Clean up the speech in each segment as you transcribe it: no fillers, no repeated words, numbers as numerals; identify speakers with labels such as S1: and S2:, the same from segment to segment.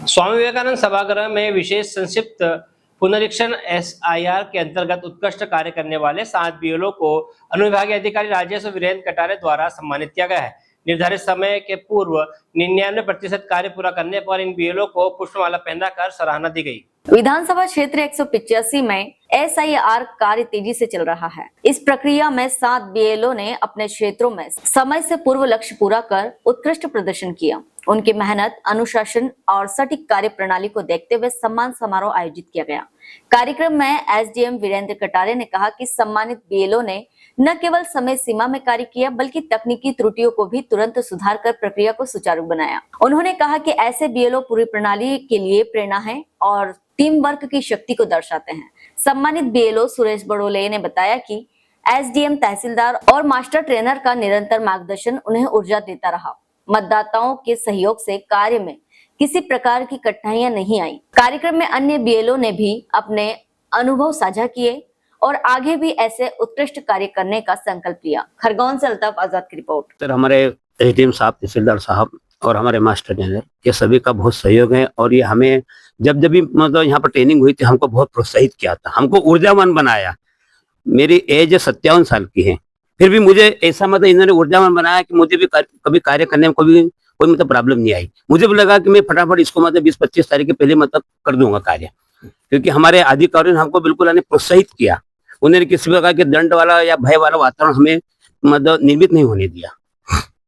S1: स्वामी विवेकानंद सभागृह में विशेष संक्षिप्त पुनरीक्षण SIR के अंतर्गत उत्कृष्ट कार्य करने वाले 7 BLO को अनुविभागीय अधिकारी राजेश और वीरेंद्र कटारे द्वारा सम्मानित किया गया है। निर्धारित समय के पूर्व 99% कार्य पूरा करने पर इन BLO को पुष्पमाला पहनाकर सराहना दी गई।
S2: विधानसभा क्षेत्र 185 में SIR कार्य तेजी से चल रहा है। इस प्रक्रिया में 7 BLO ने अपने क्षेत्रों में समय से पूर्व लक्ष्य पूरा कर उत्कृष्ट प्रदर्शन किया। उनकी मेहनत, अनुशासन और सटीक कार्य प्रणाली को देखते हुए सम्मान समारोह आयोजित किया गया। कार्यक्रम में SDM वीरेंद्र कटारे ने कहा कि सम्मानित BLO ने न केवल समय सीमा में कार्य किया बल्कि तकनीकी त्रुटियों को भी तुरंत सुधार कर प्रक्रिया को सुचारू बनाया। उन्होंने कहा कि ऐसे BLO पूरी प्रणाली के लिए प्रेरणा है और टीम वर्क की शक्ति को दर्शाते हैं। सम्मानित BLO सुरेश बड़ोले ने बताया कि SDM, तहसीलदार और मास्टर ट्रेनर का निरंतर मार्गदर्शन उन्हें ऊर्जा देता रहा। मतदाताओं के सहयोग से कार्य में किसी प्रकार की कठिनाइयां नहीं आई। कार्यक्रम में अन्य BLO ने भी अपने अनुभव साझा किए और आगे भी ऐसे उत्कृष्ट कार्य करने का संकल्प लिया। खरगोन से अल्ताफ आजाद की रिपोर्ट।
S3: सर, हमारे SDM साहब, तहसीलदार साहब और हमारे मास्टर ट्रेनर, ये सभी का बहुत सहयोग है और ये हमें जब भी मतलब यहाँ पर ट्रेनिंग हुई थी हमको बहुत प्रोत्साहित किया था, हमको ऊर्जावान बनाया। मेरी एज 57 साल की है, फिर भी मुझे ऐसा मतलब इन्होंने ऊर्जावान बनाया कि मुझे भी कभी कार्य करने में कोई मतलब प्रॉब्लम नहीं आई। मुझे भी लगा कि मैं फटाफट इसको मतलब 20-25 तारीख के पहले मतलब कर दूंगा कार्य, क्योंकि हमारे अधिकारियों ने हमको बिल्कुल प्रोत्साहित किया। उन्होंने किसी प्रकार के दंड वाला या भय वाला वातावरण हमें मतलब निर्मित नहीं होने दिया।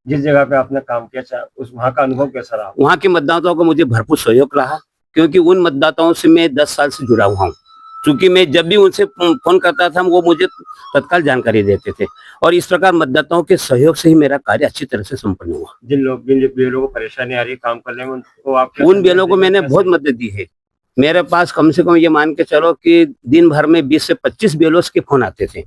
S4: जिस जगह पे आपने काम किया उस वहाँ का अनुभव कैसा रहा?
S3: वहाँ के मतदाताओं को मुझे भरपूर सहयोग रहा, क्योंकि उन मतदाताओं से मैं 10 साल से जुड़ा हुआ हूँ। क्योंकि मैं जब भी उनसे फोन करता था वो मुझे तत्काल जानकारी देते थे और इस प्रकार मतदाताओं के सहयोग से ही मेरा कार्य अच्छी तरह से संपन्न हुआ।
S4: जिन BLO को परेशानी आ रही है काम करने में,
S3: उन BLO को मैंने बहुत मदद दी है। मेरे पास कम से कम ये मान के चलो कि दिन भर में 20 से 25 BLOs के फोन आते थे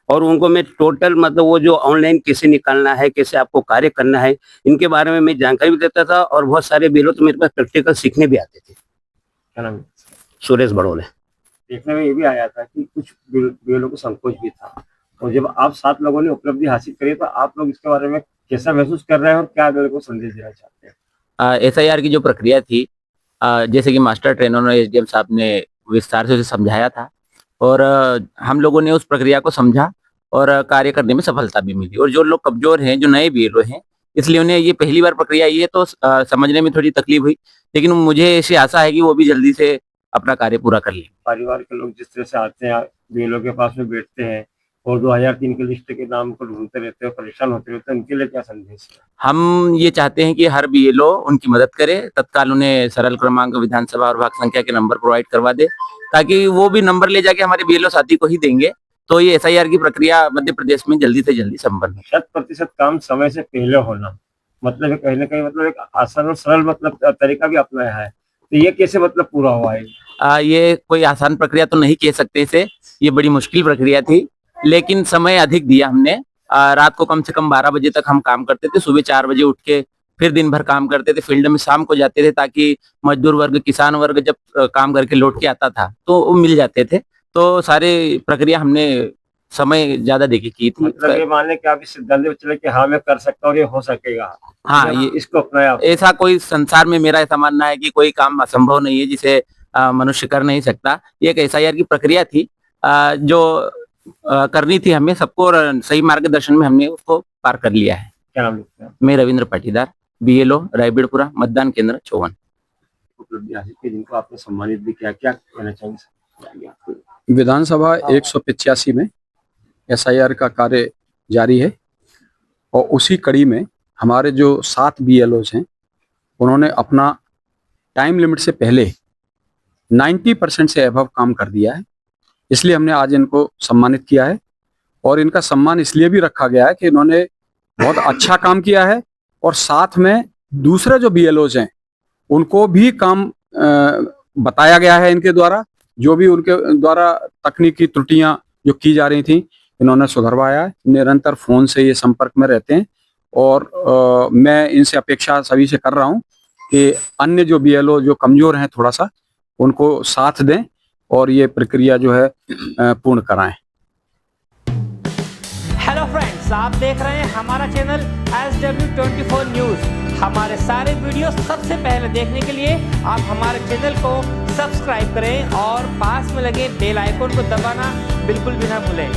S3: और उनको मैं टोटल मतलब वो जो ऑनलाइन कैसे निकालना है, कैसे आपको कार्य करना है, इनके बारे में मैं जानकारी भी देता था और बहुत सारे BLO तो मेरे पास प्रैक्टिकल सीखने भी आते थे।
S4: क्या नाम है?
S3: सुरेश बड़ोले।
S4: देखने में ये भी आया था कि कुछ BLO को संकोच भी था और जब आप 7 लोगों ने उपलब्धि हासिल करी तो आप लोग इसके बारे में कैसा महसूस कर रहे हैं और क्या BLO को संदेश देना चाहते हैं?
S5: SIR की जो प्रक्रिया थी, जैसे कि मास्टर ट्रेनर और SDM साहब ने विस्तार से उसे समझाया था और हम लोगों ने उस प्रक्रिया को समझा और कार्य करने में सफलता भी मिली। और जो लोग कमजोर हैं, जो नए BLO हैं, इसलिए उन्हें ये पहली बार प्रक्रिया आई है तो समझने में थोड़ी तकलीफ हुई, लेकिन मुझे ऐसी आशा है कि वो भी जल्दी से अपना कार्य पूरा कर लें।
S4: परिवार के लोग जिस तरह से आते हैं BLO के पास में बैठते हैं और 2003 के लिस्ट के नाम को ढूंढते रहते हैं, परेशान होते रहते हैं, उनके लिए क्या संदेश है?
S5: हम ये चाहते हैं कि हर BLO उनकी मदद करे, तत्काल उन्हें सरल क्रमांक, विधानसभा और भाग संख्या के नंबर प्रोवाइड करवा दे, ताकि वो भी नंबर ले जाके हमारे BLO साथी को ही देंगे तो ये SIR की प्रक्रिया मध्य प्रदेश में जल्दी से जल्दी संपन्न हो।
S4: 100% काम समय से पहले होना मतलब कहीं ना कहीं मतलब एक आसान और सरल मतलब तरीका भी अपनाया है, तो ये कैसे मतलब पूरा हुआ है?
S5: ये कोई आसान प्रक्रिया तो नहीं कह सकते इसे, ये बड़ी मुश्किल प्रक्रिया थी, लेकिन समय अधिक दिया हमने। रात को कम से कम 12 बजे तक हम काम करते थे, सुबह 4 बजे उठ के फिर दिन भर काम करते थे, फील्ड में शाम को जाते थे ताकि मजदूर वर्ग, किसान वर्ग जब काम करके लौट के आता था तो वो मिल जाते थे। तो सारे प्रक्रिया हमने समय ज्यादा देखी की थी।
S4: मतलब ये मान लें कि आप इस सिद्धांत पे चले कि हाँ मैं कर सकता हूँ, ये हो सकेगा।
S5: हाँ, ये
S4: इसको अपनाया। ऐसा
S5: कोई संसार में मेरा ऐसा मानना है कि कोई काम असंभव नहीं है जिसे मनुष्य कर नहीं सकता। ये एक SIR की प्रक्रिया थी जो करनी थी हमें सबको और सही मार्गदर्शन में हमने उसको पार कर लिया है।
S4: क्या नाम लिखते हैं?
S5: मैं रविंद्र पाटीदार, BLO रायबीड़पुरा, मतदान केंद्र 54।
S4: उपलब्धि हासिल की जिनको आपने सम्मानित भी किया, क्या कहना चाहेंगे?
S6: विधानसभा 185 में SIR का कार्य जारी है और उसी कड़ी में हमारे जो 7 BLOs हैं उन्होंने अपना टाइम लिमिट से पहले 90% से अबव काम कर दिया है, इसलिए हमने आज इनको सम्मानित किया है। और इनका सम्मान इसलिए भी रखा गया है कि इन्होंने बहुत अच्छा काम किया है और साथ में दूसरे जो BLOs हैं उनको भी काम बताया गया है इनके द्वारा। जो भी उनके द्वारा तकनीकी त्रुटियां जो की जा रही थी इन्होंने सुधरवाया है। निरंतर फोन से ये संपर्क में रहते हैं और मैं इनसे अपेक्षा सभी से कर रहा हूं कि अन्य जो BLO जो कमजोर हैं थोड़ा सा उनको साथ दें और ये प्रक्रिया जो है पूर्ण कराएं।
S1: हेलो फ्रेंड्स, आप देख रहे हैं हमारा चैनल SW24 न्यूज। हमारे सारे वीडियो सबसे पहले देखने के लिए आप हमारे चैनल को सब्सक्राइब करें और पास में लगे बेल आइकन को दबाना बिल्कुल भी ना भूलें।